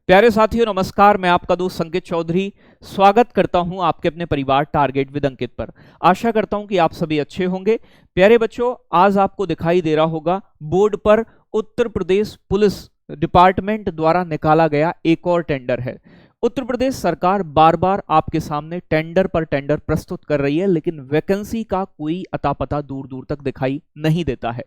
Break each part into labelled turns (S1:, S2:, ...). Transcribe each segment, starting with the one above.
S1: प्यारे साथियों नमस्कार। मैं आपका दोस्त संकेत चौधरी स्वागत करता हूं आपके अपने परिवार टारगेट विद अंकित पर। आशा करता हूं कि आप सभी अच्छे होंगे। प्यारे बच्चों, आज आपको दिखाई दे रहा होगा बोर्ड पर उत्तर प्रदेश पुलिस डिपार्टमेंट द्वारा निकाला गया एक और टेंडर है। उत्तर प्रदेश सरकार बार बार आपके सामने टेंडर पर टेंडर प्रस्तुत कर रही है, लेकिन वैकेंसी का कोई अता पता दूर दूर तक दिखाई नहीं देता है।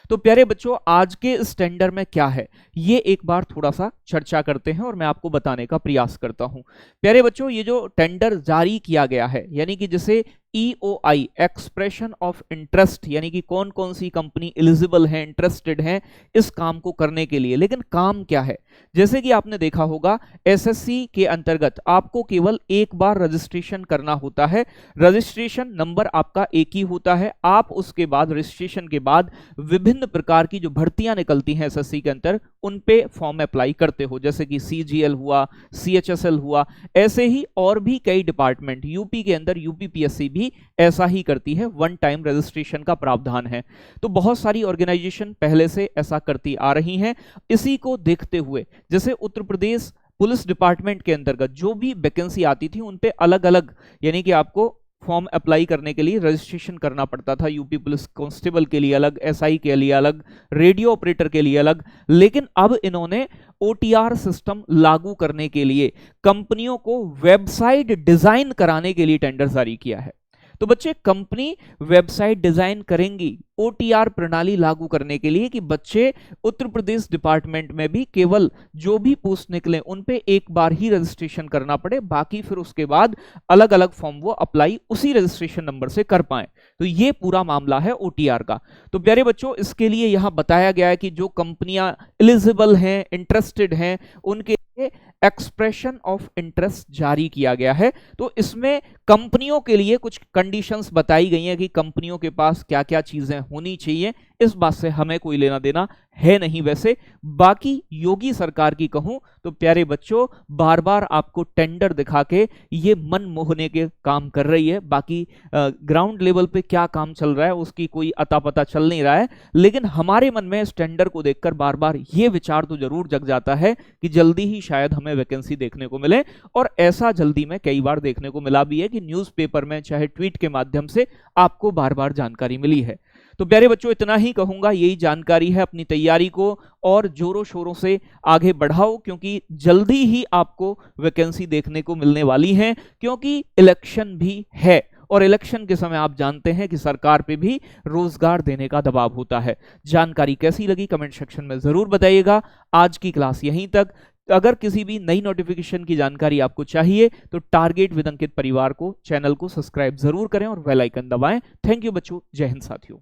S1: तो प्यारे बच्चों, आज के इस टेंडर में क्या है ये एक बार थोड़ा सा चर्चा करते हैं और मैं आपको बताने का प्रयास करता हूं। प्यारे बच्चों, ये जो टेंडर जारी किया गया है, यानी कि जिसे EOI एक्सप्रेशन ऑफ इंटरेस्ट, यानी कि कौन कौन सी कंपनी एलिजिबल है, इंटरेस्टेड है इस काम को करने के लिए। लेकिन काम क्या है, जैसे कि आपने देखा होगा SSC के अंतर्गत आपको केवल एक बार रजिस्ट्रेशन करना होता है। रजिस्ट्रेशन नंबर आपका एक ही होता है। आप उसके बाद रजिस्ट्रेशन के बाद विभिन्न प्रकार की जो भर्तियां निकलती हैं SSC के अंदर, उन पे फॉर्म अप्लाई करते हो, जैसे कि CGL हुआ, CHSL हुआ। ऐसे ही और भी कई डिपार्टमेंट, यूपी के अंदर UPPSC भी ऐसा ही करती है, वन टाइम रजिस्ट्रेशन का प्रावधान है। तो बहुत सारी ऑर्गेनाइजेशन पहले से ऐसा करती आ रही हैं। इसी को देखते हुए जैसे उत्तर प्रदेश पुलिस डिपार्टमेंट के अंतर्गत जो भी वैकेंसी आती थी उन पे अलग अलग, यानी कि आपको फॉर्म अप्लाई करने के लिए रजिस्ट्रेशन करना पड़ता था। यूपी पुलिस कांस्टेबल के लिए अलग, SI के लिए अलग, रेडियो ऑपरेटर के लिए अलग। लेकिन अब इन्होंने OTR सिस्टम लागू करने के लिए कंपनियों को वेबसाइट डिजाइन कराने के लिए टेंडर जारी किया है। तो बच्चे, कंपनी वेबसाइट डिजाइन करेंगी OTR प्रणाली लागू करने के लिए कि बच्चे उत्तर प्रदेश डिपार्टमेंट में भी केवल जो भी पोस्ट निकले उन पे एक बार ही रजिस्ट्रेशन करना पड़े, बाकी फिर उसके बाद अलग अलग फॉर्म वो अप्लाई उसी रजिस्ट्रेशन नंबर से कर पाए। तो ये पूरा मामला है OTR का। तो प्यारे बच्चों, इसके लिए यहां बताया गया है कि जो कंपनियां एलिजिबल हैं, इंटरेस्टेड हैं, उनके एक्सप्रेशन ऑफ इंटरेस्ट जारी किया गया है। तो इसमें कंपनियों के लिए कुछ कंडीशंस बताई गई हैं कि कंपनियों के पास क्या क्या चीजें होनी चाहिए। इस बात से हमें कोई लेना देना है नहीं। वैसे बाकी योगी सरकार की कहूं तो प्यारे बच्चों, बार बार आपको टेंडर दिखा के ये मन मोहने के काम कर रही है। बाकी ग्राउंड लेवल पे क्या काम चल रहा है उसकी कोई अता पता चल नहीं रहा है। लेकिन हमारे मन में इस टेंडर को देखकर बार बार ये विचार तो जरूर जग जाता है कि जल्दी ही शायद हमें वैकेंसी देखने को मिले। और ऐसा जल्दी में कई बार देखने को मिला भी है कि न्यूज़पेपर में चाहे ट्वीट के माध्यम से आपको बार बार जानकारी मिली है। तो प्यारे बच्चों, इतना ही कहूंगा, यही जानकारी है। अपनी तैयारी को और जोरों शोरों से आगे बढ़ाओ, क्योंकि जल्दी ही आपको वैकेंसी देखने को मिलने वाली है, क्योंकि इलेक्शन भी है और इलेक्शन के समय आप जानते हैं कि सरकार पे भी रोजगार देने का दबाव होता है। जानकारी कैसी लगी कमेंट सेक्शन में जरूर बताइएगा। आज की क्लास यहीं तक। अगर किसी भी नई नोटिफिकेशन की जानकारी आपको चाहिए तो टारगेट विद अंकित परिवार को, चैनल को सब्सक्राइब जरूर करें और बेल आइकन दबाएं। थैंक यू बच्चों। जय हिंद साथियों।